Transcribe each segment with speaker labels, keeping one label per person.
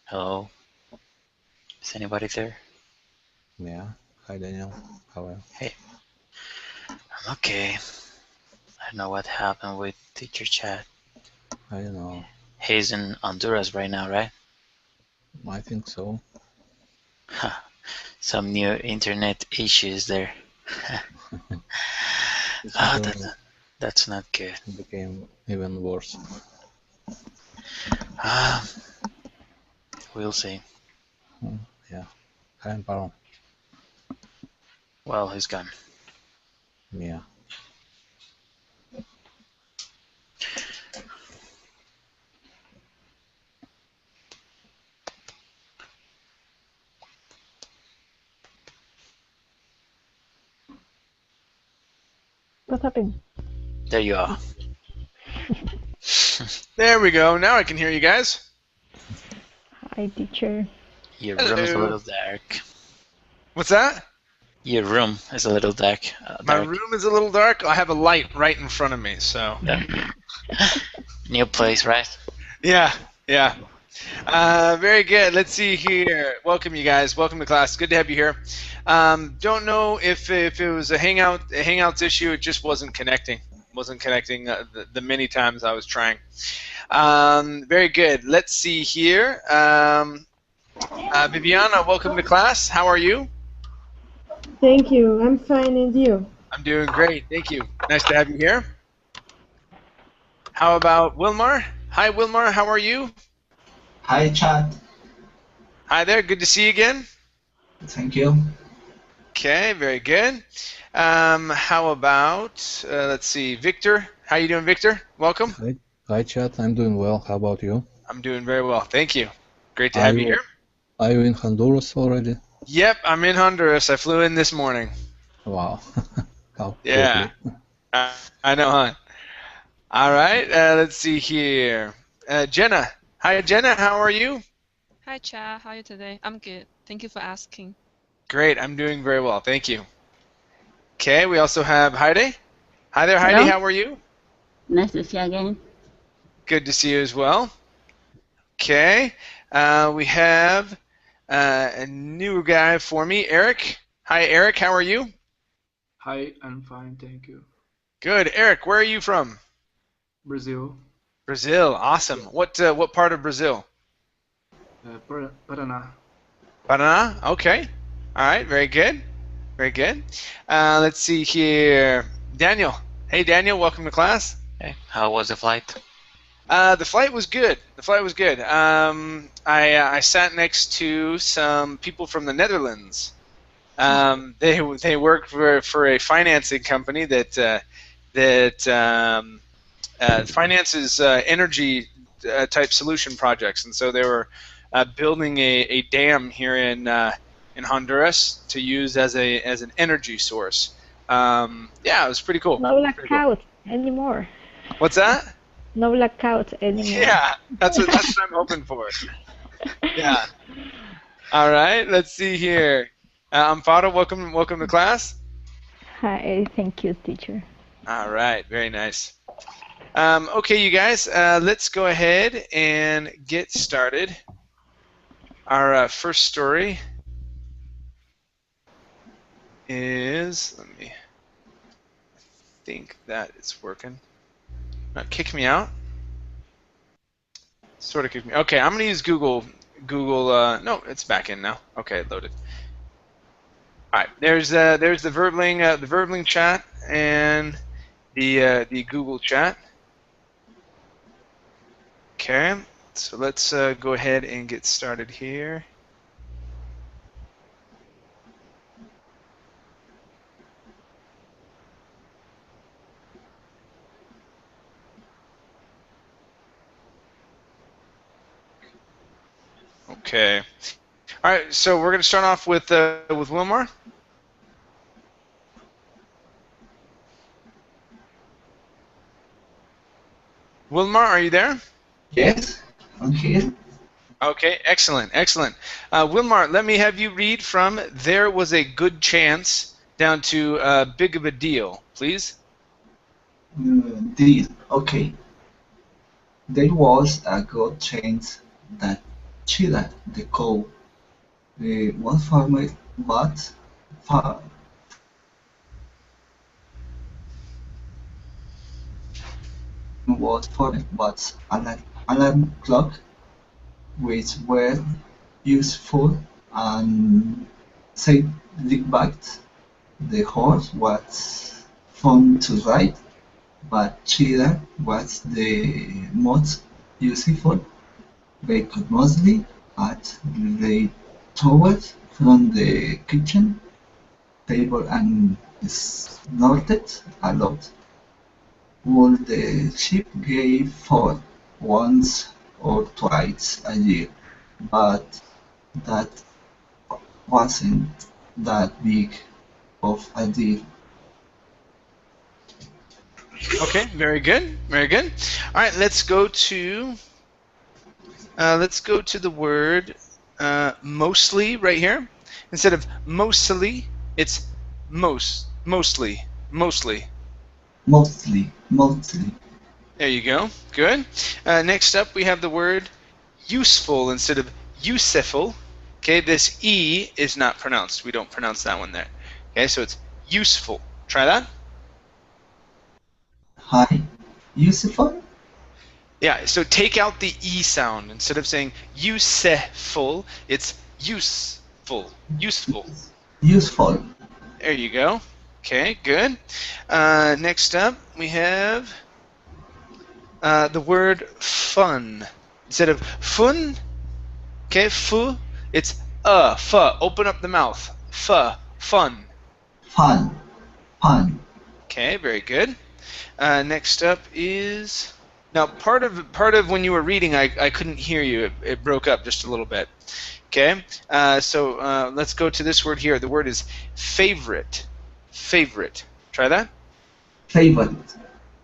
Speaker 1: Hello? Is anybody there?
Speaker 2: Yeah. Hi, Daniel. How are you?
Speaker 1: Hey, I'm okay. I don't know what happened with teacher chat.
Speaker 2: I don't know.
Speaker 1: He's in Honduras right now, right?
Speaker 2: I think so.
Speaker 1: Some new internet issues there.
Speaker 2: It's
Speaker 1: Ah,
Speaker 2: becoming,
Speaker 1: that's not good.
Speaker 2: became even worse.
Speaker 1: Ah, we'll see.
Speaker 2: Yeah. Hi, Amparo.
Speaker 1: Well, he's gone.
Speaker 2: Yeah.
Speaker 3: What's happening?
Speaker 1: There you are.
Speaker 4: There we go. Now I can hear you guys.
Speaker 3: Hi, teacher.
Speaker 1: Your room is a
Speaker 4: Hello.
Speaker 1: little dark.
Speaker 4: What's that?
Speaker 1: Your room is a little dark.
Speaker 4: My room is a little dark. I have a light right in front of me, so.
Speaker 1: New place, right?
Speaker 4: Yeah. Very good. Let's see here. Welcome, you guys. Welcome to class. Good to have you here. Don't know if it was a Hangouts issue. It just wasn't connecting. The many times I was trying. Very good. Let's see here. Viviana, welcome to class. How are you?
Speaker 5: Thank you. I'm fine, and you?
Speaker 4: I'm doing great. Thank you. Nice to have you here. How about Wilmar? Hi, Wilmar. How are you?
Speaker 6: Hi, chat.
Speaker 4: Hi there. Good to see you again.
Speaker 6: Thank you.
Speaker 4: Okay, very good. How about, let's see, Victor. How you doing, Victor? Welcome.
Speaker 2: Hi, chat. I'm doing well. How about you?
Speaker 4: I'm doing very well. Thank you. Great to have you here.
Speaker 2: Are you in Honduras already?
Speaker 4: Yep, I'm in Honduras. I flew in this morning.
Speaker 2: Wow. How
Speaker 4: Yeah.
Speaker 2: quickly.
Speaker 4: I know, huh? All right. Let's see here. Jenna. Hi, Jenna. How are you?
Speaker 7: Hi, Cha. How are you today? I'm good. Thank you for asking.
Speaker 4: Great. I'm doing very well. Thank you. Okay. We also have Heidi. Hi there, Heidi.
Speaker 8: Hello.
Speaker 4: How are you?
Speaker 8: Nice to see you again.
Speaker 4: Good to see you as well. Okay. We have a new guy for me, Eric. Hi, Eric. How are you?
Speaker 9: Hi, I'm fine, thank you.
Speaker 4: Good. Eric, where are you from?
Speaker 9: Brazil,
Speaker 4: Brazil. Awesome. What part of Brazil?
Speaker 9: Paraná.
Speaker 4: Paraná. Okay. All right. Very good. Very good. Let's see here. Daniel. Hey, Daniel. Welcome to class.
Speaker 1: Hey, how was the flight?
Speaker 4: The flight was good. I sat next to some people from the Netherlands. They work for a financing company that finances energy type solution projects, and so they were building a dam here in Honduras to use as an energy source. Yeah, it was pretty cool.
Speaker 3: No blackout anymore.
Speaker 4: What's that?
Speaker 3: No blackout anymore.
Speaker 4: Yeah, that's what I'm hoping for. Yeah. All right. Let's see here. Amparo, welcome to class.
Speaker 3: Hi, thank you, teacher.
Speaker 4: All right. Very nice. Okay, you guys. Let's go ahead and get started. Our first story is. Let me think that it's working. Kick me out. Sort of kick me. Okay, I'm gonna use Google. No, it's back in now. Okay, loaded. All right, there's the verbling chat and the Google chat. Okay, so let's go ahead and get started here. Okay. All right, so we're gonna start off with Wilmar. Wilmar, are you there?
Speaker 6: Yes, I'm here.
Speaker 4: Okay, excellent. Wilmar, let me have you read from "There Was a Good Chance" down to "Big of a Deal," please.
Speaker 6: Okay. There was a good chance that cheetah, the cow, was formed but fa- was formed but alarm clock, which were useful and significant. The horse was fun to ride, but cheetah was the most useful. They could mostly at the towers from the kitchen table and snorted a lot. Would the sheep gave for once or twice a year, but that wasn't that big of a deal.
Speaker 4: Okay, very good, very good. All right, let's go to the word mostly right here. Instead of mostly, it's mostly.
Speaker 6: Mostly.
Speaker 4: There you go. Good. Next up, we have the word useful instead of useful. Okay, this E is not pronounced. We don't pronounce that one there. Okay, so it's useful. Try that.
Speaker 6: Hi. Useful?
Speaker 4: Yeah, so take out the E sound. Instead of saying useful, it's useful. Useful.
Speaker 6: Useful.
Speaker 4: There you go. Okay, good. Next up, we have the word fun. Instead of fun, okay, fu, it's fu. Open up the mouth. Fun.
Speaker 6: Fun.
Speaker 4: Okay, very good. Next up is now part of when you were reading, I couldn't hear you. It broke up just a little bit. Okay, so let's go to this word here. The word is favorite. Favorite. Try that.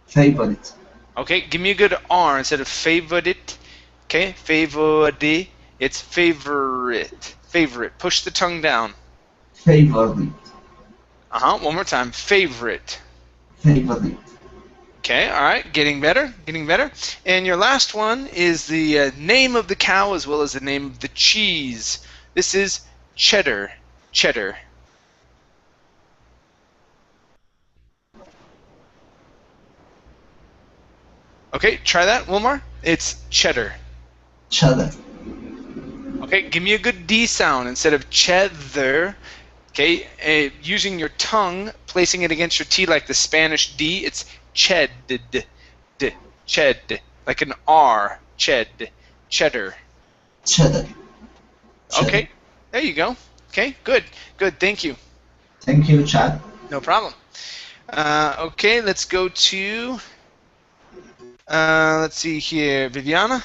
Speaker 6: Favorite.
Speaker 4: Okay, give me a good R instead of favorite. Okay, favorite. It's favorite. Favorite. Push the tongue down.
Speaker 6: Favorite.
Speaker 4: One more time. Favorite.
Speaker 6: Favorite.
Speaker 4: Okay, all right, getting better. And your last one is the name of the cow as well as the name of the cheese. This is cheddar. Okay, try that, Wilmar. It's cheddar. Okay, give me a good D sound instead of cheddar. Okay, using your tongue, placing it against your T like the Spanish D, it's ched. Ched. Like an R. Cheddar. Okay, there you go. Okay, good. Thank you.
Speaker 6: Thank you, Chad.
Speaker 4: No problem. Okay, let's go to, let's see here, Vivian.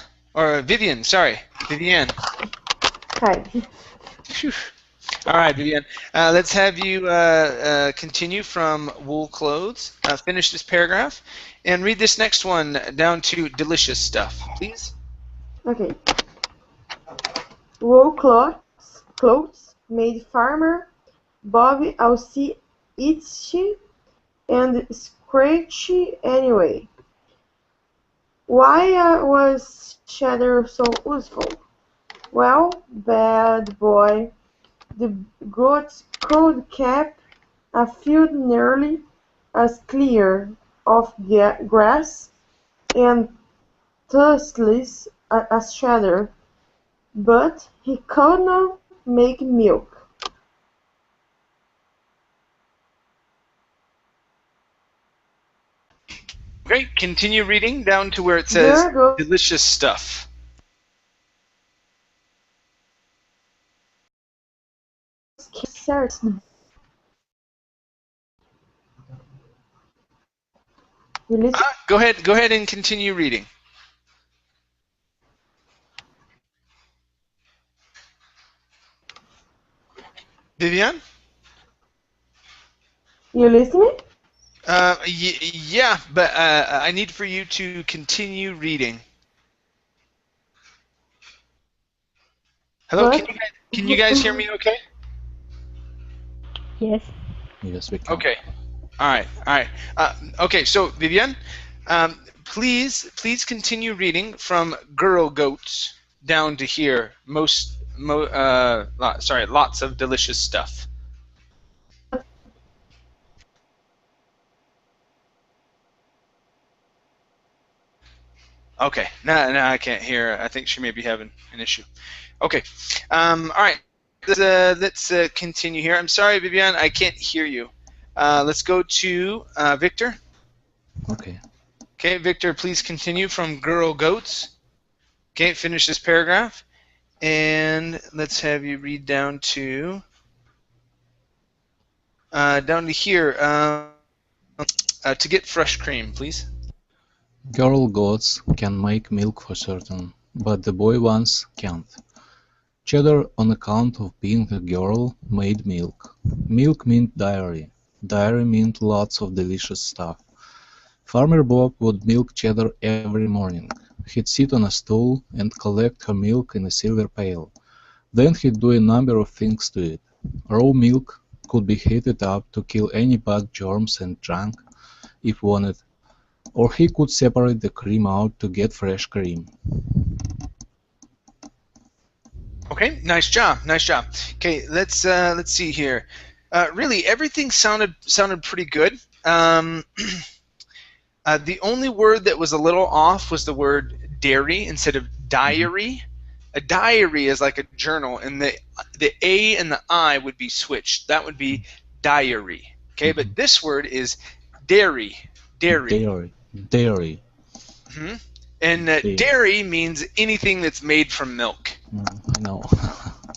Speaker 4: Sorry. Vivian.
Speaker 5: Hi.
Speaker 4: Phew. All right, Vivian. Let's have you continue from wool clothes, finish this paragraph, and read this next one down to delicious stuff, please.
Speaker 5: Okay. Wool clothes made farmer Bobby Alcee itchy and scratchy anyway. Why was cheddar so useful? Well, bad boy, the goats could keep a field nearly as clear of grass and thistles as cheddar, but he could not make milk.
Speaker 4: Okay, continue reading down to where it says
Speaker 5: There goes
Speaker 4: delicious stuff.
Speaker 5: certain. You listen?
Speaker 4: Go ahead and continue reading. Vivian?
Speaker 5: You listening?
Speaker 4: Yeah, but I need for you to continue reading. Hello,
Speaker 5: What?
Speaker 4: can you guys hear me okay?
Speaker 3: Yes.
Speaker 2: Yes, we can.
Speaker 4: Okay. All right. Okay, so Vivian, please continue reading from girl goats down to here. Lots of delicious stuff. Okay, now I can't hear her. I think she may be having an issue. Okay, all right. Let's continue here. I'm sorry, Vivian, I can't hear you. Let's go to Victor.
Speaker 2: Okay.
Speaker 4: Okay, Victor, please continue from girl goats. Okay, finish this paragraph. And let's have you read down to here. To get fresh cream, please.
Speaker 2: Girl goats can make milk for certain, but the boy ones can't. Cheddar, on account of being a girl, made milk. Milk meant dairy. Dairy meant lots of delicious stuff. Farmer Bob would milk Cheddar every morning. He'd sit on a stool and collect her milk in a silver pail. Then he'd do a number of things to it. Raw milk could be heated up to kill any bad germs and drunk, if wanted, or he could separate the cream out to get fresh cream.
Speaker 4: Okay, nice job, nice job. Okay, let's see here. Really, everything sounded pretty good. The only word that was a little off was the word dairy instead of diary. A diary is like a journal, and the A and the I would be switched. That would be diary. Okay, but this word is dairy.
Speaker 2: Dairy.
Speaker 4: Mm-hmm. And dairy means anything that's made from milk.
Speaker 2: I know.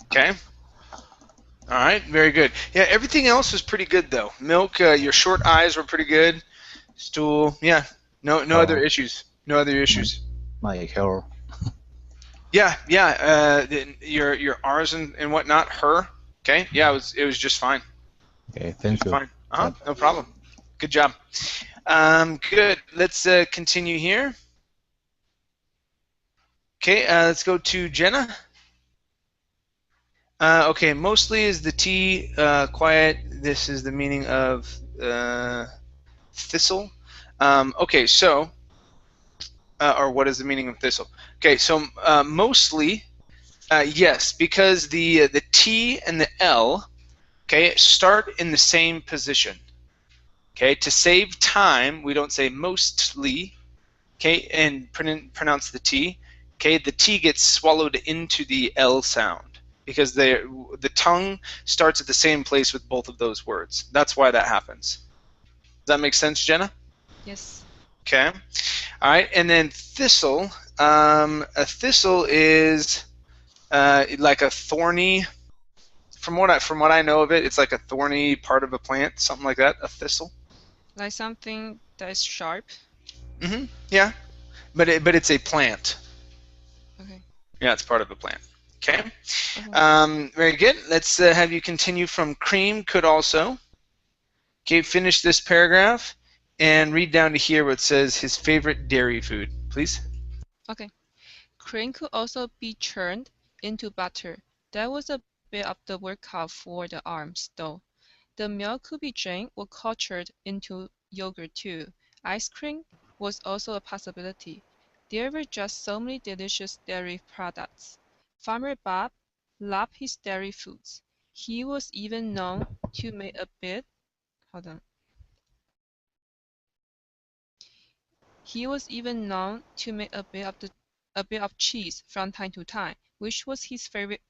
Speaker 4: Okay. All right. Very good. Yeah. Everything else was pretty good though. Milk. Your short eyes were pretty good. Stool. Yeah. No other issues. No other issues.
Speaker 2: My hair.
Speaker 4: Yeah. Your R's and whatnot. Her. Okay. Yeah. It was just fine.
Speaker 2: Okay. Thank you.
Speaker 4: Fine. No problem. Good job. Good. Let's continue here. Okay, let's go to Jenna. Okay, mostly is the T quiet. This is the meaning of thistle. Okay, so, or what is the meaning of thistle? Okay, so mostly, yes, because the T and the L, okay, start in the same position. Okay, to save time, we don't say mostly, okay, and pronounce the T. Okay, the T gets swallowed into the L sound because the tongue starts at the same place with both of those words. That's why that happens. Does that make sense, Jenna?
Speaker 7: Yes.
Speaker 4: Okay. All right, and then thistle. A thistle is like a thorny. From what I know of it, it's like a thorny part of a plant, something like that. A thistle.
Speaker 7: Like something that is sharp.
Speaker 4: Mm-hmm. Yeah, but it's a plant.
Speaker 7: Okay.
Speaker 4: Yeah, it's part of a plant. Okay. Very good. Let's have you continue from cream could also. Okay, finish this paragraph and read down to here where it says his favorite dairy food, please.
Speaker 7: Okay. Cream could also be churned into butter. That was a bit of the workout for the arms, though. The milk could be drained or cultured into yogurt too. Ice cream was also a possibility. There were just so many delicious dairy products. Farmer Bob loved his dairy foods. He was even known to make a bit of cheese from time to time, which was his favorite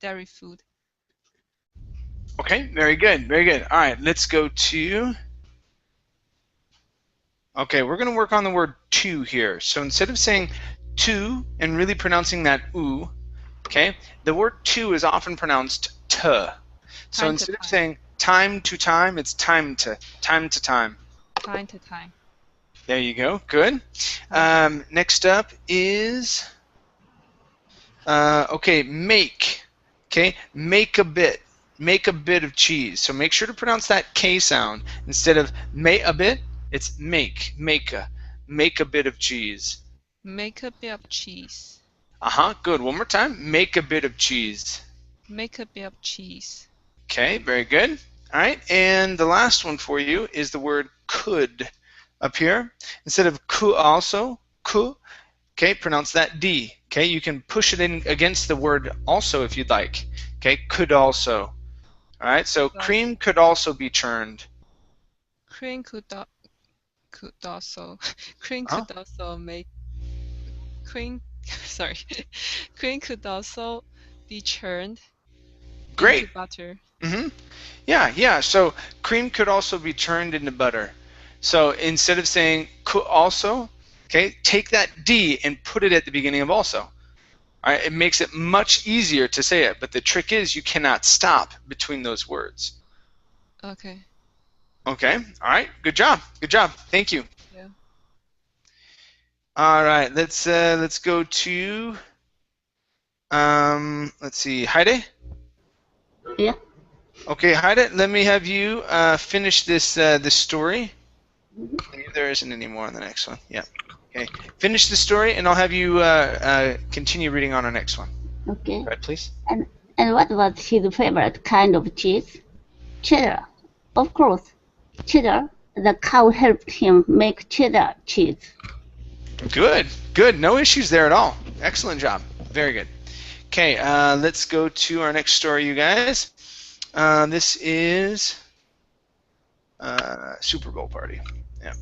Speaker 7: dairy food.
Speaker 4: Okay, very good, very good. All right, let's go to. Okay, we're going to work on the word to here. So instead of saying to and really pronouncing that oo, okay, the word to is often pronounced t. So instead of saying time to time, it's time to time.
Speaker 7: Time to time.
Speaker 4: There you go. Good. Next up is okay, make. Okay, make a bit. Make a bit of cheese. So make sure to pronounce that K sound. Instead of make a bit, it's make a bit of cheese.
Speaker 7: Make a bit of cheese.
Speaker 4: Good. One more time. Make a bit of cheese.
Speaker 7: Make a bit of cheese.
Speaker 4: Okay, very good. All right, and the last one for you is the word could up here. Instead of could also, could, Okay, pronounce that D. Okay, you can push it in against the word also if you'd like. Okay, could also. All right, so cream could also be churned.
Speaker 7: Cream could also cream
Speaker 4: Huh?
Speaker 7: could also make cream sorry cream could also be churned
Speaker 4: Great.
Speaker 7: into butter.
Speaker 4: Yeah. So cream could also be turned into butter. So instead of saying could also, okay, take that D and put it at the beginning of also. All right, it makes it much easier to say it, but the trick is you cannot stop between those words.
Speaker 7: Okay.
Speaker 4: Okay. All right. Good job. Good job. Thank you.
Speaker 7: Yeah.
Speaker 4: All right. Let's go to let's see, Heide.
Speaker 8: Yeah.
Speaker 4: Okay, Heide. Let me have you finish this story. There isn't any more on the next one. Yeah. Okay. Finish the story, and I'll have you continue reading on our next one.
Speaker 8: Okay.
Speaker 4: Go ahead, please.
Speaker 8: And what was his favorite kind of cheese? Cheddar. Of course. Cheddar. The cow helped him make cheddar cheese.
Speaker 4: Good. Good. No issues there at all. Excellent job. Very good. Okay. Let's go to our next story, you guys. This is Super Bowl party. Yeah.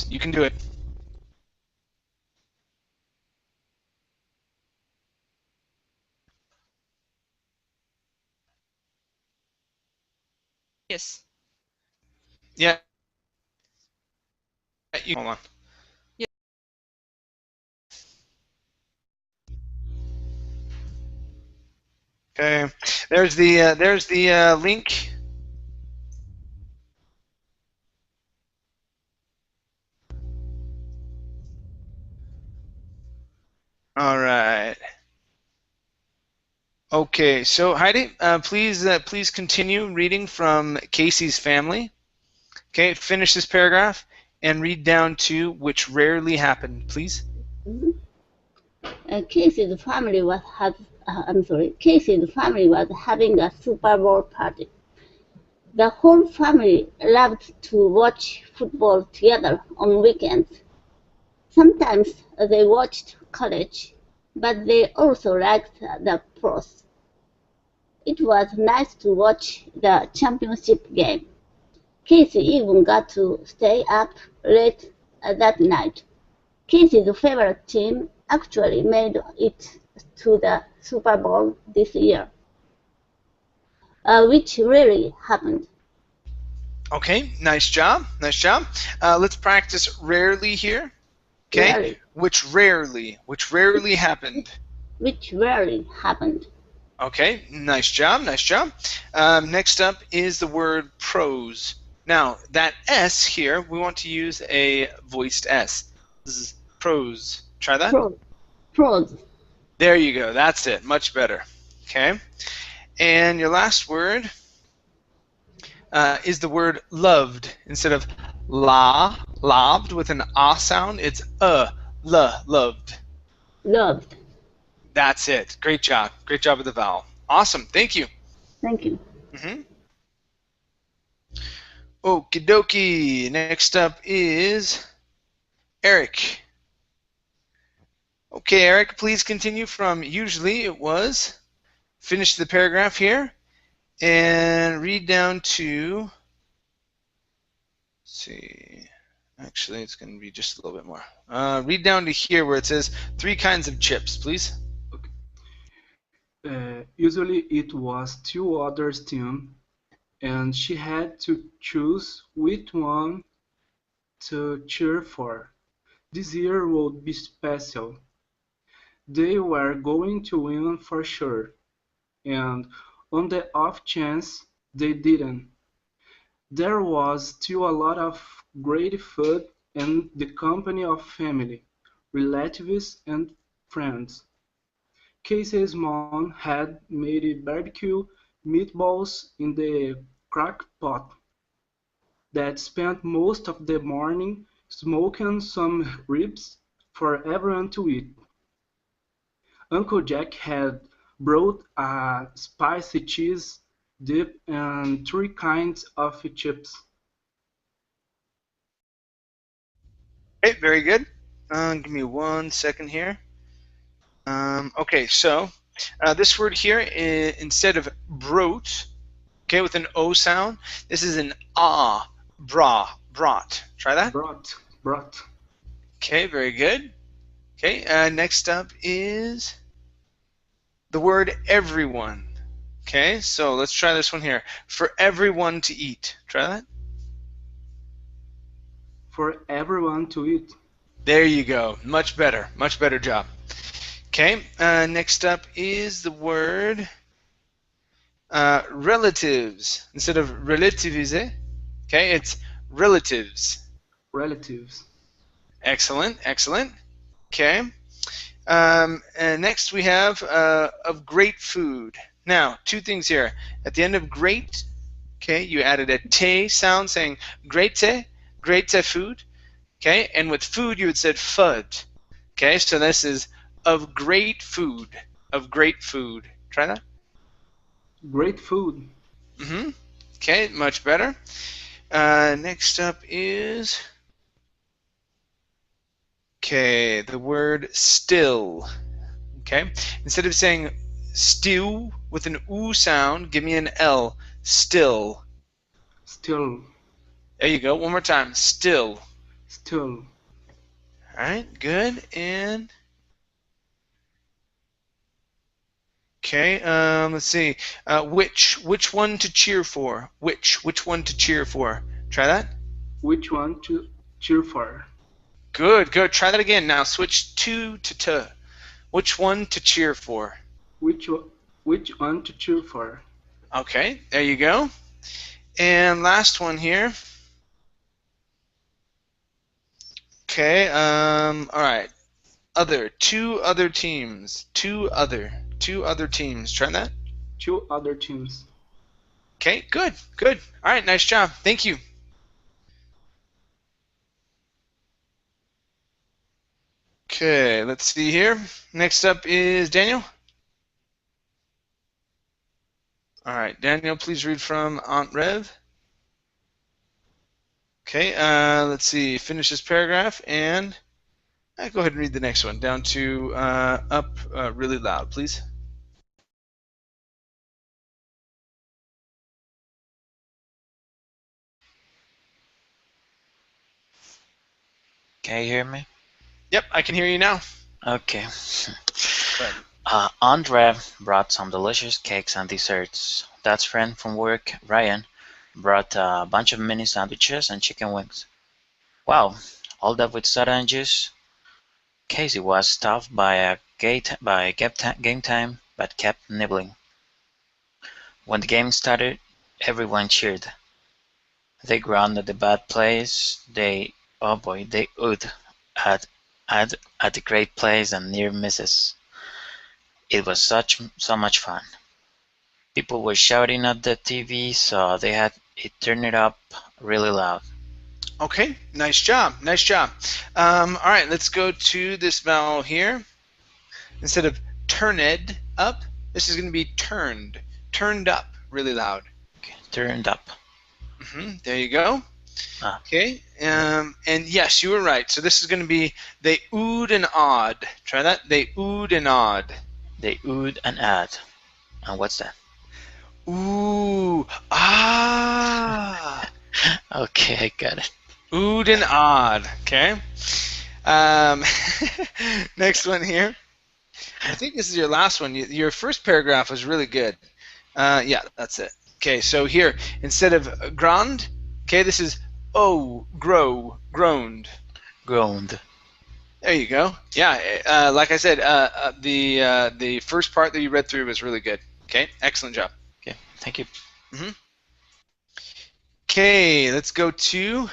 Speaker 4: You can do it.
Speaker 7: Yes.
Speaker 4: Yeah. Hold on.
Speaker 7: Yeah.
Speaker 4: Okay. There's the link. All right. Okay. So Heidi, please continue reading from Casey's family. Okay. Finish this paragraph and read down to which rarely happened, please.
Speaker 8: Casey's family was Casey's family was having a Super Bowl party. The whole family loved to watch football together on weekends. Sometimes they watched college, but they also liked the pros. It was nice to watch the championship game. Casey even got to stay up late that night. Casey's favorite team actually made it to the Super Bowl this year, which rarely happened.
Speaker 4: Okay. Nice job. Nice job. Let's practice rarely here. Okay.
Speaker 8: Rarely.
Speaker 4: Which rarely happened.
Speaker 8: Which rarely happened.
Speaker 4: Okay, nice job, nice job. Next up is the word prose. Now, that S here, we want to use a voiced S. This is prose. Try that.
Speaker 8: Prose.
Speaker 4: There you go, that's it, much better. Okay, and your last word is the word loved. Instead of loved with an ah sound, it's loved.
Speaker 8: Loved.
Speaker 4: That's it. Great job. Great job with the vowel. Awesome. Thank you.
Speaker 8: Thank you.
Speaker 4: Okie dokie. Next up is Eric. Okay, Eric, please continue from usually it was. Finish the paragraph here and read down to, let's see, actually it's going to be just a little bit more. Read down to here where it says 3 kinds of chips, please.
Speaker 9: Usually it was 2 others' team, and she had to choose which one to cheer for. This year would be special. They were going to win for sure, and on the off chance they didn't, there was still a lot of great food and the company of family, relatives, and friends. Casey's mom had made barbecue meatballs in the crock pot that spent most of the morning smoking some ribs for everyone to eat. Uncle Jack had brought a spicy cheese dip and 3 kinds of chips.
Speaker 4: Okay, very good. Give me 1 second here. Okay, so this word here, instead of brought, okay, with an O sound, this is an ah, brought. Try that.
Speaker 9: Brought.
Speaker 4: Okay, very good. Okay, next up is the word everyone. Okay, so let's try this one here. For everyone to eat. Try that.
Speaker 9: For everyone to eat.
Speaker 4: There you go. Much better. Much better job. Okay, next up is the word relatives. Instead of relativiser, okay, it's relatives.
Speaker 9: Relatives.
Speaker 4: Excellent, excellent. Okay. And next we have of great food. Now, 2 things here. At the end of great, okay, you added a te sound saying great food. Okay, and with food you had said fud. Okay, so this is of great food. Of great food. Try that.
Speaker 9: Great food.
Speaker 4: Okay, much better. Next up is, okay, the word still. Okay, instead of saying stew with an oo sound, give me an L. Still.
Speaker 9: Still.
Speaker 4: There you go. One more time. Still.
Speaker 9: Still.
Speaker 4: All right, good. And okay, let's see. Which one to cheer for? Which one to cheer for? Try that.
Speaker 9: Which one to cheer for?
Speaker 4: Good, good. Try that again. Now switch to t. Which one to cheer for?
Speaker 9: Which one to cheer for?
Speaker 4: Okay, there you go. And last one here. Okay, all right. Two other teams. Two other teams. Try that.
Speaker 9: 2 other teams.
Speaker 4: Okay, good, good. All right, nice job. Thank you. Okay, let's see here. Next up is Daniel. All right, Daniel, please read from Aunt Rev. Okay, let's see. Finish this paragraph and go ahead and read the next one down to up really loud, please.
Speaker 1: Can you hear me?
Speaker 4: Yep, I can hear you now.
Speaker 1: Okay.
Speaker 4: Right.
Speaker 1: Aunt Rev brought some delicious cakes and desserts. Dad's friend from work, Ryan, brought a bunch of mini sandwiches and chicken wings. Wow, all that with soda and juice? Casey was stuffed by game time, but kept nibbling. When the game started, everyone cheered. They grounded the bad plays. They oohed at the great plays and near misses. It was so much fun. People were shouting at the TV, so they had it turned it up really loud.
Speaker 4: Okay, nice job, nice job. All right, let's go to this vowel here. Instead of turned up, this is going to be turned up really loud.
Speaker 1: Okay, turned up.
Speaker 4: There you go. Okay, and yes, you were right. So this is going to be they oohed and awed. Try that. They oohed and awed.
Speaker 1: They oohed and awed. And what's that?
Speaker 4: Ooh, ah.
Speaker 1: Okay, I got it.
Speaker 4: Oohed and awed. Okay. Next one here. I think this is your last one. Your first paragraph was really good. Yeah, that's it. Okay, so here, instead of grand, okay, this is groaned.
Speaker 1: Groaned.
Speaker 4: There you go. Yeah, like I said, the first part that you read through was really good. Okay, excellent job.
Speaker 1: Okay, thank you.
Speaker 4: Okay, let's go to,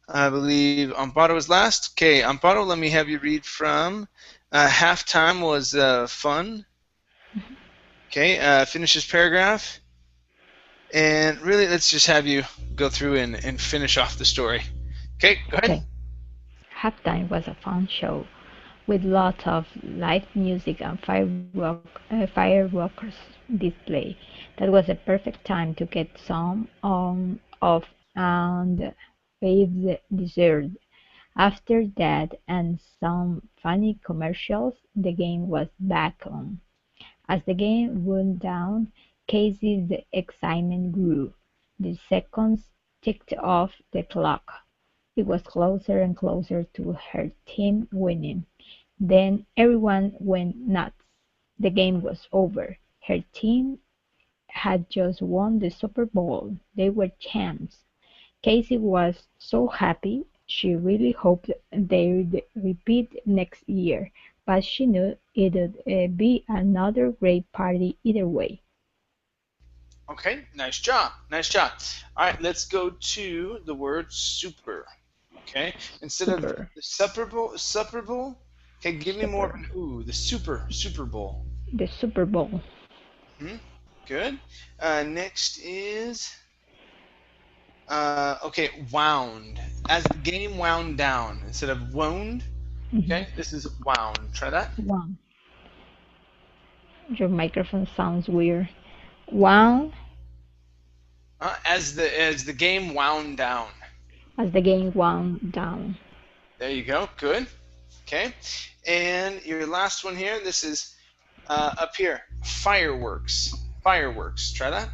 Speaker 4: I believe Amparo was last. Okay, Amparo, let me have you read from halftime was fun. Okay, finish this paragraph. And really, let's just have you go through and finish off the story. Okay, go ahead.
Speaker 3: Okay. Halftime was a fun show. with lots of live music and fireworks display. That was a perfect time to get some on off and fave dessert. After that and some funny commercials, the game was back on. As the game wound down, Casey's excitement grew. The seconds ticked off the clock. It was closer and closer to her team winning. Then everyone went nuts. The game was over. Her team had just won the Super Bowl. They were champs. Casey was so happy. She really hoped they'd repeat next year, but she knew it'd be another great party either way.
Speaker 4: Okay, nice job. Nice job. All right, let's go to the word super. Okay, instead of
Speaker 3: Super,
Speaker 4: the Super Bowl. Okay, give me more of
Speaker 3: super.
Speaker 4: an ooh. The Super Bowl.
Speaker 3: The Super Bowl.
Speaker 4: Hmm. Good. Next is okay, wound. As the game wound down instead of wound.
Speaker 3: Mhm.
Speaker 4: Okay, this is wound. Try that.
Speaker 3: Wow, your microphone sounds weird. Wow,
Speaker 4: As the game wound down.
Speaker 3: as the game wound down.
Speaker 4: There you go. Good. Okay, and your last one here. This is up here. Fireworks. Fireworks. Try that.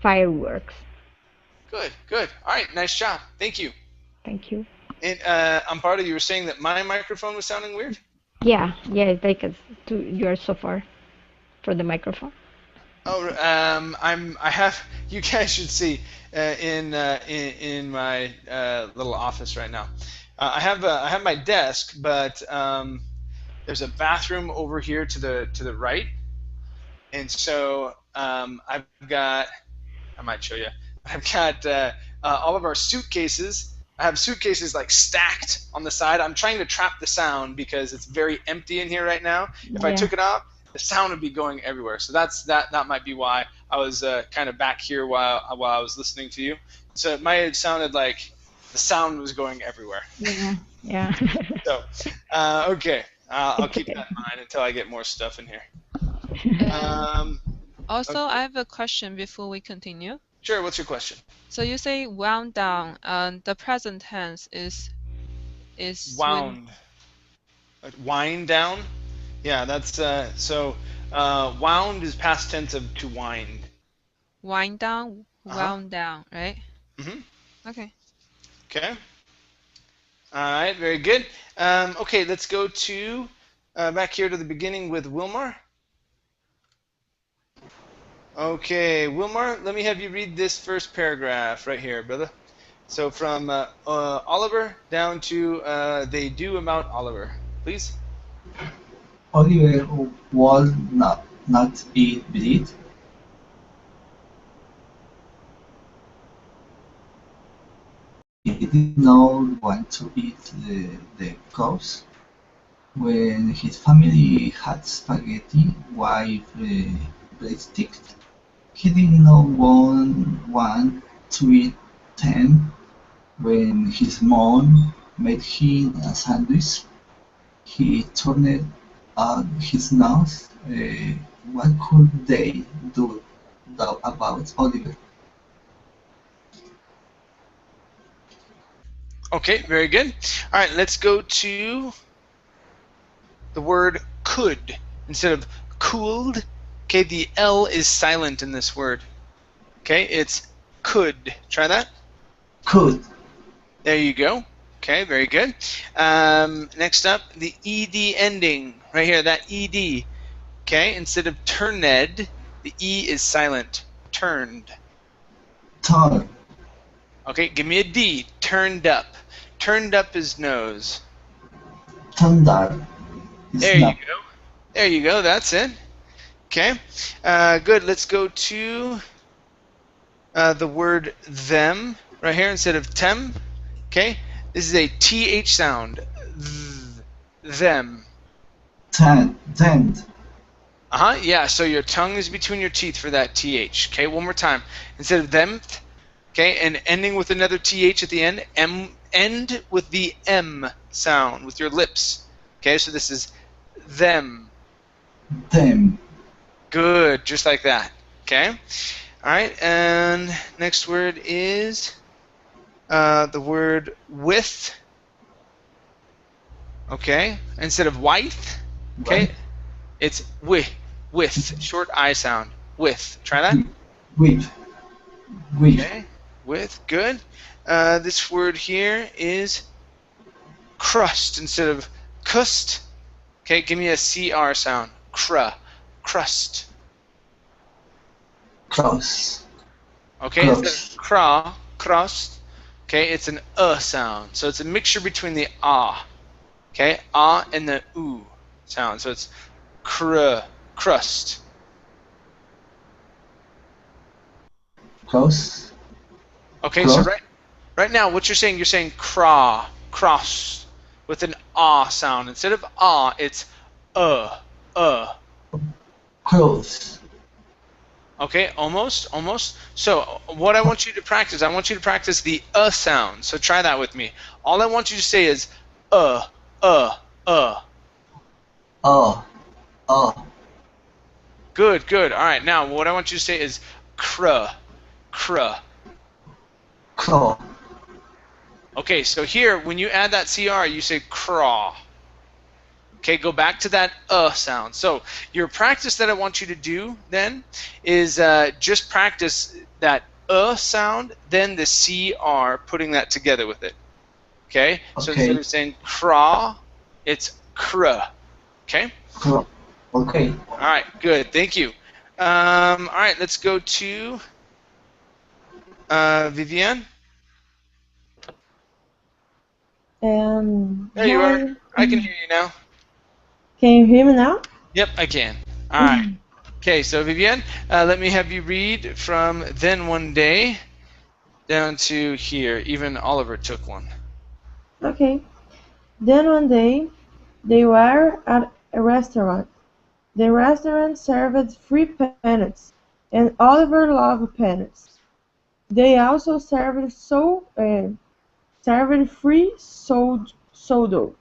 Speaker 3: Fireworks.
Speaker 4: Good. Good. All right. Nice job. Thank you.
Speaker 3: Thank you.
Speaker 4: And Amparo, you were saying that my microphone was sounding weird?
Speaker 3: Yeah, yeah, like it's to yours so far for the microphone.
Speaker 4: Oh, I have. You guys should see in my little office right now. I have my desk, but there's a bathroom over here to the right, and so I've got. I might show you. I've got all of our suitcases. I have suitcases like stacked on the side. I'm trying to trap the sound because it's very empty in here right now. If I
Speaker 3: Yeah,
Speaker 4: took it off, the sound would be going everywhere. So that might be why I was kind of back here while I was listening to you. So it might have sounded like the sound was going everywhere.
Speaker 3: yeah, yeah.
Speaker 4: So okay, I'll
Speaker 3: It's
Speaker 4: keep
Speaker 3: okay.
Speaker 4: that in mind until I get more stuff in here.
Speaker 7: Um, Also,
Speaker 4: Okay.
Speaker 7: I have a question before we continue.
Speaker 4: Sure. What's your question?
Speaker 7: So you say wound down, and the present tense is when
Speaker 4: Wound. Wind down. Yeah, that's so. Wound is past tense of to wind.
Speaker 7: wind down,
Speaker 4: Uh-huh.
Speaker 7: wound down, right?
Speaker 4: Mhm.
Speaker 7: Okay.
Speaker 4: Okay. All right. Very good. Okay. Let's go to back here to the beginning with Wilmar. Okay, Wilmar, let me have you read this first paragraph right here, brother. So from Oliver down to they do about Oliver, please.
Speaker 6: Oliver would not eat bread. He did not want to eat the cows. When his family had spaghetti with breadsticks, he did not want to eat them. When his mom made him a sandwich, he turned up his nose. What could they do about Oliver?
Speaker 4: Okay, very good. All right, let's go to the word could instead of cooled. Okay, the L is silent in this word. Okay, it's could. Try that.
Speaker 6: Could.
Speaker 4: There you go. Okay, very good. Next up, the ed ending right here. That ed. Okay, instead of turned, the e is silent. Turned.
Speaker 6: Turn.
Speaker 4: Okay, give me a D. Turned up. Turned up his nose.
Speaker 6: Thunder.
Speaker 4: There you go. There you go. That's it. Okay. Good. Let's go to the word them right here instead of tem. Okay. This is a th sound. Them.
Speaker 6: Tend.
Speaker 4: Yeah. So your tongue is between your teeth for that th. Okay. One more time. Instead of them. Okay. And ending with another th at the end. End with the m sound with your lips. Okay, so this is them.
Speaker 6: them,
Speaker 4: Good, just like that. Okay. All right, and next word is the word with. Okay, instead of white. Okay,
Speaker 6: with,
Speaker 4: it's with short I sound. With. Try that.
Speaker 6: with, with,
Speaker 4: Okay, with. Good. This word here is crust instead of cust. Okay, give me a CR sound. Crust.
Speaker 6: cross,
Speaker 4: Okay, instead
Speaker 6: cross,
Speaker 4: of crust. Okay, it's an sound. So it's a mixture between the ah. Okay, ah and the oo sound. So it's crust.
Speaker 6: cross,
Speaker 4: Okay, so
Speaker 6: cross,
Speaker 4: right now what you're saying cross with an ah sound. Instead of ah, it's uh.
Speaker 6: cross,
Speaker 4: Okay, almost. So what I want you to practice, I want you to practice the sound. So try that with me. All I want you to say is uh.
Speaker 6: oh, oh,
Speaker 4: Good. All right, now what I want you to say is cruh.
Speaker 6: claw,
Speaker 4: Okay, so here when you add that CR, you say craw. Okay, go back to that sound. So your practice that I want you to do then is just practice that sound, then the CR, putting that together with it. Okay, so instead
Speaker 6: okay,
Speaker 4: of saying craw, it's cruh. Okay.
Speaker 6: claw, okay,
Speaker 4: All right, good. Thank you. All right, let's go to Vivienne. There you are.
Speaker 5: Hi.
Speaker 4: I can hear you now.
Speaker 5: Can you hear me now?
Speaker 4: Yep, I can. All right. Okay, so Vivienne, let me have you read from Then One Day down to here. Even Oliver took one.
Speaker 5: Okay. Then one day, they were at a restaurant. The restaurant served free peanuts, and Oliver loved peanuts. They also served free sourdough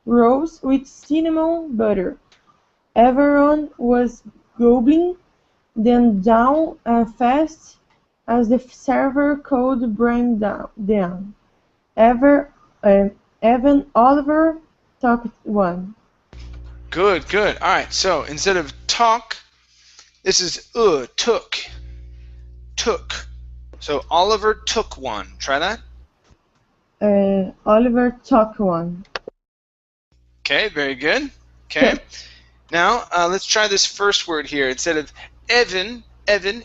Speaker 5: rolls with cinnamon butter. Everyone was gobbling them down as fast as the server could bring them. Ever, Even Oliver took one.
Speaker 4: Good. All right, so instead of talk, this is took. So Oliver took one. Try that.
Speaker 5: Oliver took one.
Speaker 4: Okay, very good. Okay. Now, let's try this first word here. Instead of Evan,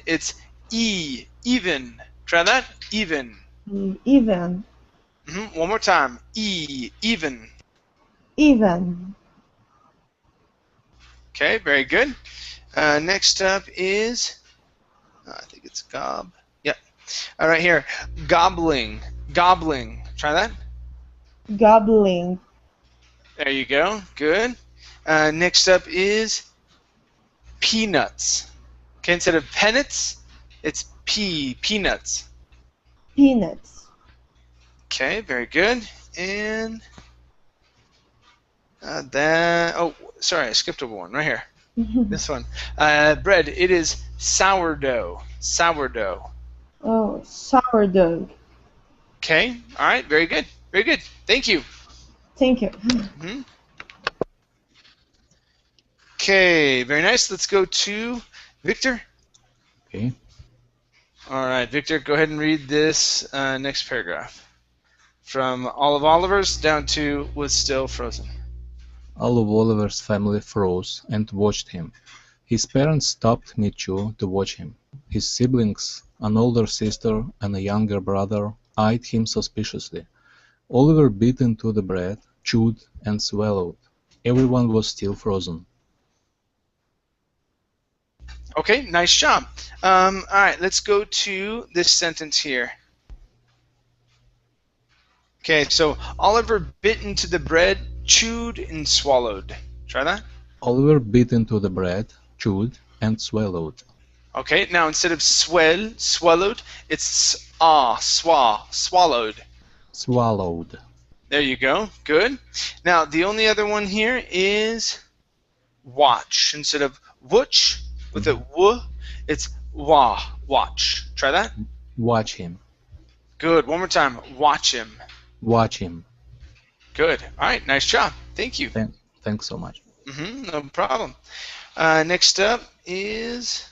Speaker 4: it's even. Try that. Even.
Speaker 5: Even.
Speaker 4: One more time. Even.
Speaker 5: Even.
Speaker 4: Okay, very good. Next up is, I think it's gob. Yep. All right, here. Gobbling. Try that.
Speaker 5: Gobbling.
Speaker 4: There you go. Good. Next up is peanuts. Okay, instead of peanuts, it's peanuts.
Speaker 5: Peanuts.
Speaker 4: Okay, very good. And oh, sorry, I skipped over one right here. This one. Bread, it is sourdough.
Speaker 5: Oh, sourdough.
Speaker 4: Okay, all right, very good. Thank you.
Speaker 5: Thank you.
Speaker 4: Okay, very nice. Let's go to Victor.
Speaker 2: Okay.
Speaker 4: All right, Victor, go ahead and read this next paragraph. From all of Oliver's down to was still frozen.
Speaker 2: All of Oliver's family froze and watched him. His parents stopped mid-chew to watch him. His siblings, an older sister and a younger brother, eyed him suspiciously. Oliver bit into the bread, chewed, and swallowed. Everyone was still frozen.
Speaker 4: Okay, nice job. All right, let's go to this sentence here. Okay, so Oliver bit into the bread, chewed, and swallowed. Try that.
Speaker 2: Oliver bit into the bread, chewed, and swallowed.
Speaker 4: Okay, now instead of swallowed, it's swallowed.
Speaker 2: Swallowed.
Speaker 4: There you go. Good. Now, the only other one here is watch. Instead of wutch with a w, it's wa, watch. Try that.
Speaker 2: Watch him.
Speaker 4: Good. One more time. Watch him.
Speaker 2: Watch him.
Speaker 4: Good. All right. Nice job. Thank you.
Speaker 2: Thanks so much.
Speaker 4: No problem. Next up is...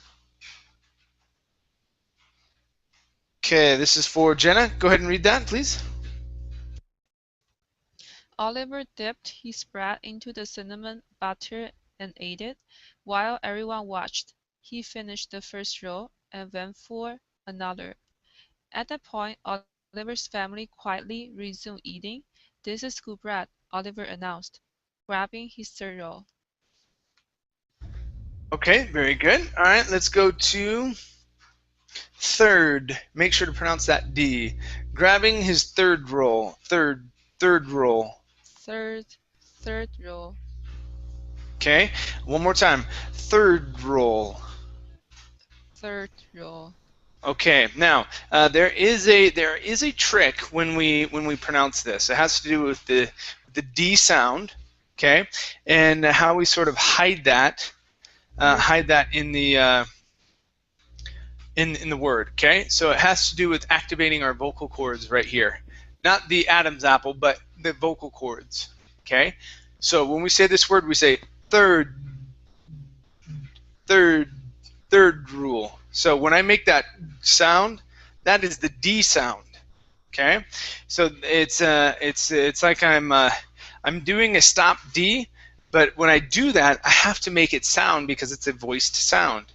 Speaker 4: Okay, this is for Jenna. Go ahead and read that, please.
Speaker 7: Oliver dipped his bread into the cinnamon butter and ate it, while everyone watched. He finished the first roll and went for another. At that point, Oliver's family quietly resumed eating. "This is good bread," Oliver announced, grabbing his third roll.
Speaker 4: Okay, very good. All right, let's go to third. Make sure to pronounce that D. Grabbing his third roll. Third roll.
Speaker 7: Third roll.
Speaker 4: Okay, one more time. Third roll.
Speaker 7: Third roll.
Speaker 4: Okay, now there is a trick when we pronounce this. It has to do with the D sound, okay, and how we sort of hide that in the in the word, okay. So it has to do with activating our vocal cords right here, not the Adam's apple, but the vocal cords, okay. So when we say this word, we say third rule. So when I make that sound, that is the D sound. Okay, so it's like I'm doing a stop D, but when I do that, I have to make it sound because it's a voiced sound.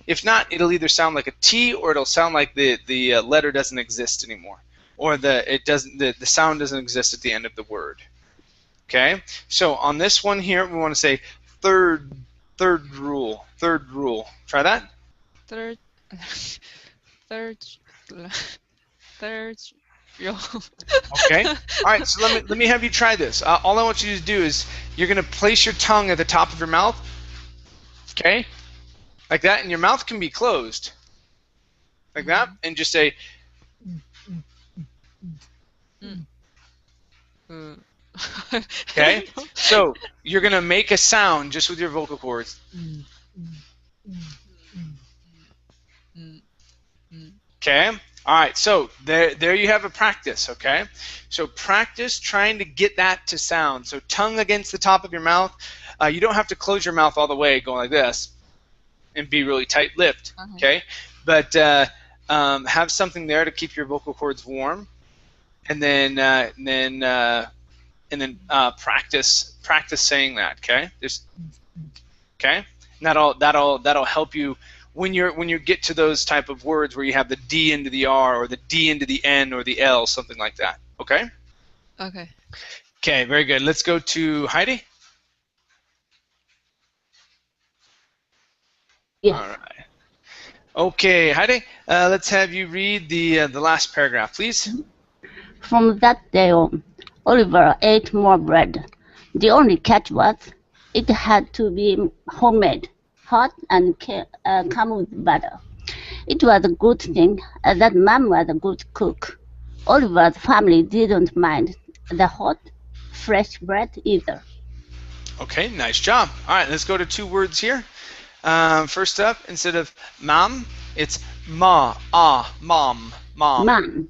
Speaker 4: If not, it'll either sound like a T or it'll sound like the letter doesn't exist anymore, or the sound doesn't exist at the end of the word. Okay, so on this one here, we want to say third rule. Try that.
Speaker 7: Third roll.
Speaker 4: Okay. All right. So let me have you try this. All I want you to do is you're gonna place your tongue at the top of your mouth. Okay. Like that, and your mouth can be closed. Like that, and just say. Okay. So you're gonna make a sound just with your vocal cords. Okay. All right. So there you have a practice. Okay. So practice trying to get that to sound. So tongue against the top of your mouth. You don't have to close your mouth all the way, going like this, and be really tight-lipped. Okay. But have something there to keep your vocal cords warm, and then practice saying that. Okay. Okay. And that'll help you when you get to those type of words where you have the D into the R or the D into the N or the L, something like that. Okay?
Speaker 7: Okay.
Speaker 4: Okay, very good. Let's go to Heidi.
Speaker 8: Yes.
Speaker 4: All right. Okay, Heidi, let's have you read the last paragraph, please.
Speaker 8: From that day on, Oliver ate more bread. The only catch was it had to be homemade, hot, and come with butter. It was a good thing that Mom was a good cook. Oliver's family didn't mind the hot, fresh bread either.
Speaker 4: Okay, nice job. All right, let's go to two words here. First up, instead of mom, it's ma, mom.
Speaker 8: Mom.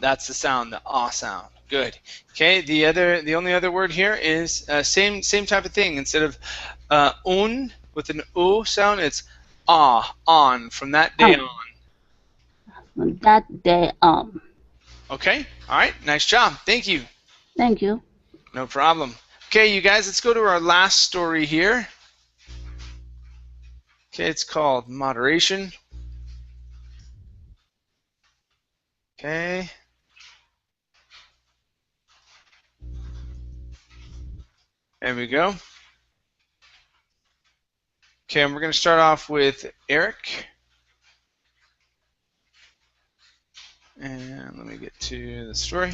Speaker 4: That's the sound, the ah sound. Good. Okay, the only other word here is same type of thing. Instead of un with an o sound, it's on, from that day on.
Speaker 8: From that day on.
Speaker 4: Okay, all right, nice job. Thank you.
Speaker 8: Thank you.
Speaker 4: No problem. Okay, you guys, let's go to our last story here. Okay, it's called Moderation. Okay. There we go. Okay, and we're going to start off with Eric. And let me get to the story.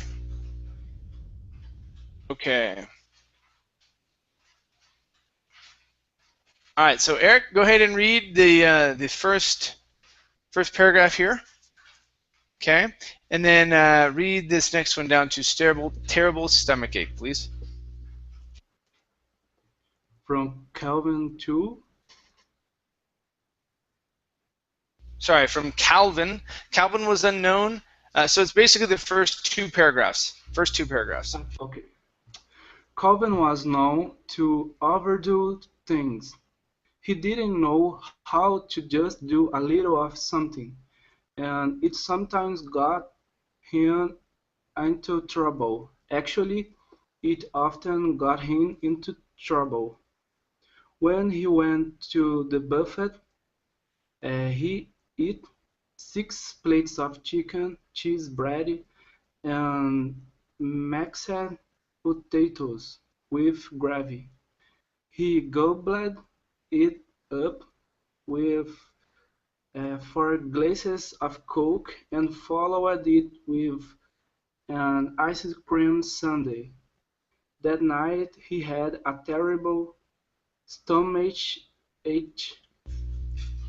Speaker 4: Okay. All right, so Eric, go ahead and read the first paragraph here. Okay, and then read this next one down to terrible stomachache, please.
Speaker 9: From Calvin to
Speaker 4: Sorry, from Calvin. Calvin was unknown. So it's basically the first two paragraphs.
Speaker 9: okay. Calvin was known to overdo things. He didn't know how to just do a little of something, and it sometimes got him into trouble. Actually, it often got him into trouble. When he went to the buffet, he ate 6 plates of chicken, cheese, bread, and mashed potatoes with gravy. He gobbled it up with 4 glasses of Coke and followed it with an ice cream sundae. That night he had a terrible stomachache.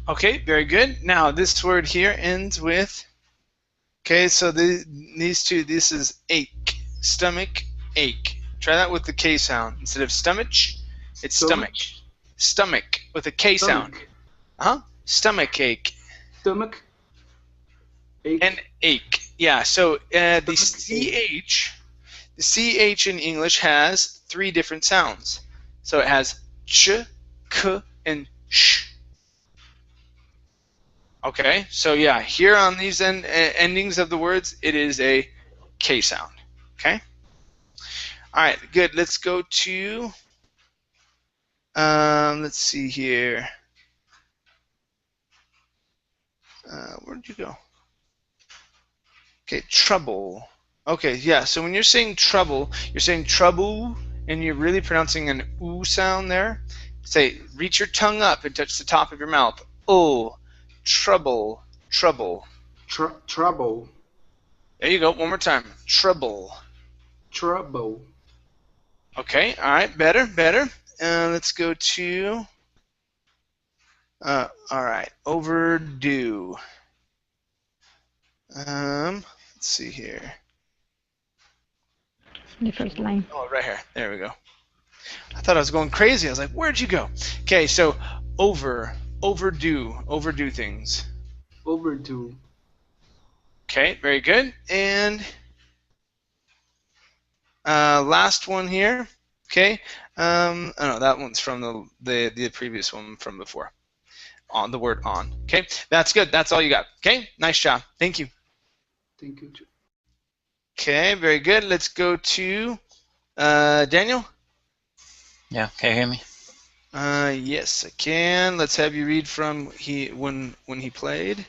Speaker 4: Okay, very good. Now this word here ends with. Okay, so these two. This is ache, stomach ache. Try that with the K sound instead of stomach. It's stomach. Stomach with a K sound. Stomach ache.
Speaker 9: Stomach ache.
Speaker 4: And ache. Yeah. So the
Speaker 9: Stomach
Speaker 4: CH in English has 3 different sounds. So it has ch, k, and sh. Okay, so yeah, here on these endings of the words, it is a K sound. Okay? All right, good. Let's go to, let's see here. Where did you go? Okay, trouble. Okay, yeah, so when you're saying trouble, you're saying trouble, and you're really pronouncing an oo sound there. Say, reach your tongue up and touch the top of your mouth. Oh, trouble, trouble.
Speaker 9: trouble.
Speaker 4: There you go, one more time. Trouble.
Speaker 9: Trouble.
Speaker 4: Okay, all right, better. Let's go to, all right, overdue. Let's see here.
Speaker 3: The first line.
Speaker 4: Oh, right here. There we go. I thought I was going crazy. I was like, where'd you go? Okay, so overdue things.
Speaker 9: Overdue.
Speaker 4: Okay, very good. And last one here. Okay. Oh no, that one's from the previous one from before. On the word on. Okay, that's good. That's all you got. Okay, nice job. Thank you.
Speaker 9: Thank you.
Speaker 4: Okay, very good. Let's go to Daniel.
Speaker 1: Yeah, can you hear me?
Speaker 4: Yes, I can. Let's have you read from when he played.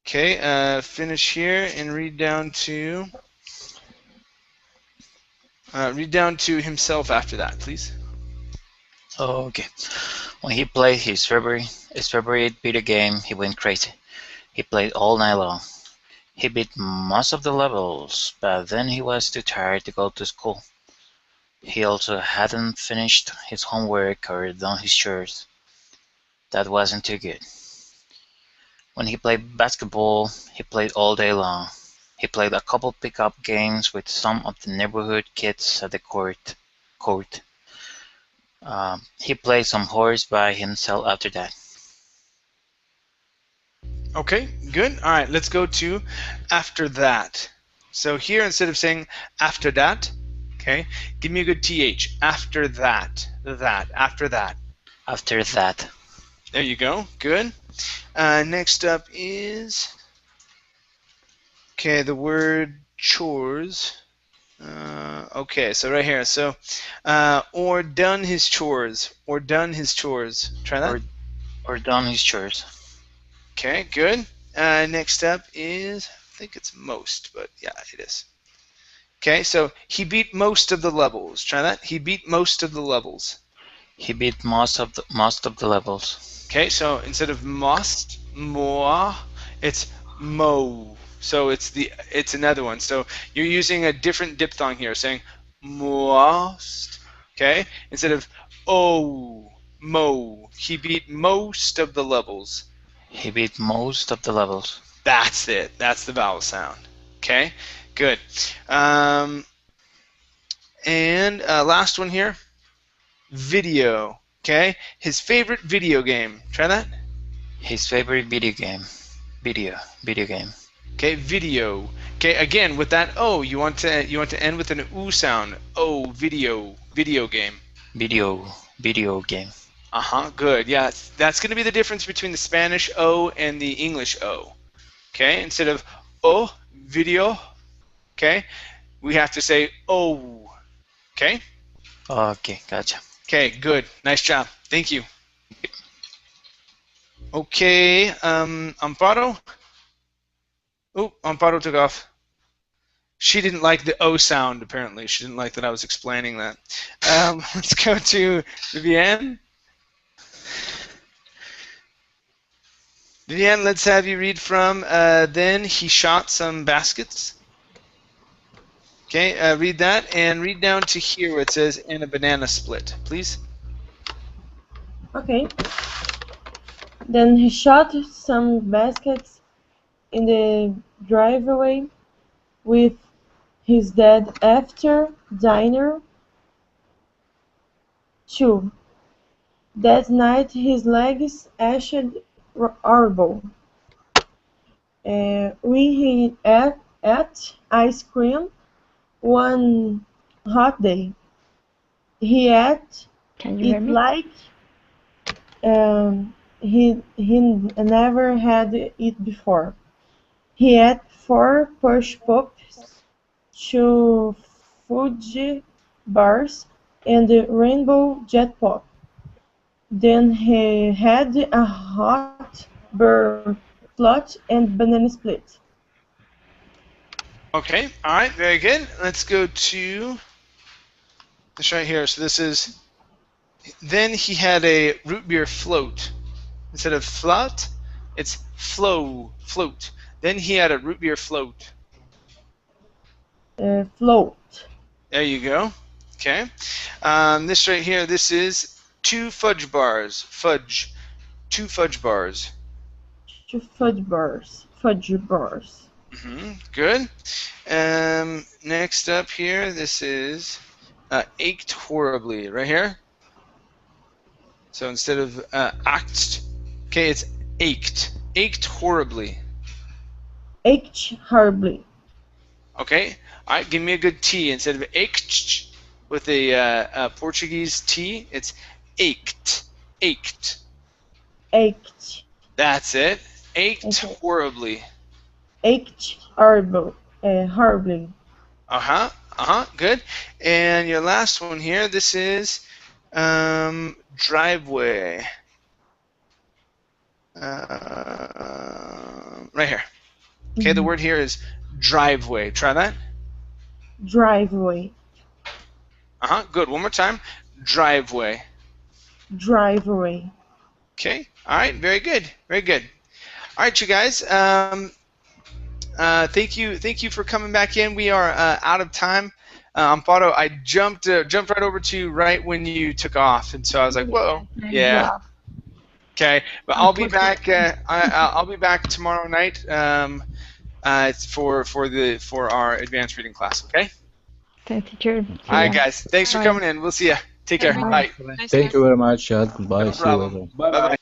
Speaker 4: Okay, finish here and read down to himself after that, please.
Speaker 1: Okay. When he played his favorite video game, he went crazy. He played all night long. He beat most of the levels, but then he was too tired to go to school. He also hadn't finished his homework or done his chores. That wasn't too good. When he played basketball, he played all day long. He played a couple pickup games with some of the neighborhood kids at the court. He played some horse by himself after that.
Speaker 4: Okay, good. All right, let's go to after that. So here, instead of saying after that, okay, give me a good TH. After that. After that.
Speaker 1: After that.
Speaker 4: There you go. Good. Next up is, okay, the word chores. Okay, so right here. So, or done his chores. Or done his chores. Try that.
Speaker 1: Or done his chores.
Speaker 4: Okay, good. Next up is, I think it's most, but yeah, it is. Okay, so he beat most of the levels. Try that. He beat most of the levels.
Speaker 1: He beat most of the levels.
Speaker 4: Okay, so instead of must, moi, it's mo. So it's another one. So you're using a different diphthong here, saying most. Okay, instead of oh, mo. He beat most of the levels.
Speaker 1: He beat most of the levels.
Speaker 4: That's it. That's the vowel sound. Okay, good. And last one here, video. Okay, his favorite video game. Try that.
Speaker 1: His favorite video game. Video game.
Speaker 4: Okay, video. Okay, again with that O, you want to end with an oo sound. O, video game.
Speaker 1: Video game.
Speaker 4: Good. Yeah, that's going to be the difference between the Spanish O and the English O. Okay, instead of O, video. Okay, we have to say O. Okay.
Speaker 1: Okay, gotcha.
Speaker 4: Okay, good. Nice job. Thank you. Okay, Amparo. Oh, Amparo took off. She didn't like the O sound, apparently. She didn't like that I was explaining that. Let's go to Vivienne. Vivienne, let's have you read from Then He Shot Some Baskets. Okay, read that and read down to here where it says, and a banana split, please.
Speaker 5: Okay. Then he shot some baskets in the driveway with his dad after dinner too. That night his legs ached horrible. When he ate ice cream one hot day, he ate
Speaker 3: Can you hear
Speaker 5: it
Speaker 3: me?
Speaker 5: like he never had it before. He ate 4 push pops, 2 fudge bars, and a rainbow jet pop. Then he had a hot burr flute and banana split.
Speaker 4: Okay, all right, very good. Let's go to this right here. So this is, then he had a root beer float. Instead of float, it's float. Then he had a root beer float.
Speaker 5: Float.
Speaker 4: There you go. Okay. This right here, this is 2 fudge bars. Fudge. 2 fudge bars.
Speaker 5: 2 fudge bars. Fudge bars.
Speaker 4: Good. Next up here, this is ached horribly. Right here. So instead of ached, okay, it's ached. Ached horribly.
Speaker 5: Ached horribly.
Speaker 4: Okay. All right. Give me a good T. Instead of ached with a Portuguese T, it's ached. Ached.
Speaker 5: Ached.
Speaker 4: That's it. Ached
Speaker 5: Okay.
Speaker 4: horribly.
Speaker 5: Ached horribly. Horribly.
Speaker 4: Good. And your last one here, this is driveway. Right here. Okay, the word here is driveway. Try that.
Speaker 5: Driveway.
Speaker 4: Good. One more time. Driveway.
Speaker 5: Driveway.
Speaker 4: Okay. All right. Very good. Very good. All right, you guys. Thank you for coming back in. We are out of time. Amparo, I jumped right over to you right when you took off, and so I was like, whoa, yeah. Okay, but I'll be back. I'll be back tomorrow night for our advanced reading class. Okay.
Speaker 3: Thanks, teacher.
Speaker 4: All right, guys. Thanks for coming in. We'll see you. Take care. Bye.
Speaker 7: Nice
Speaker 2: Thank you very much, Chad. Goodbye.
Speaker 4: No
Speaker 2: See you
Speaker 4: problem.
Speaker 2: later.
Speaker 4: Bye bye.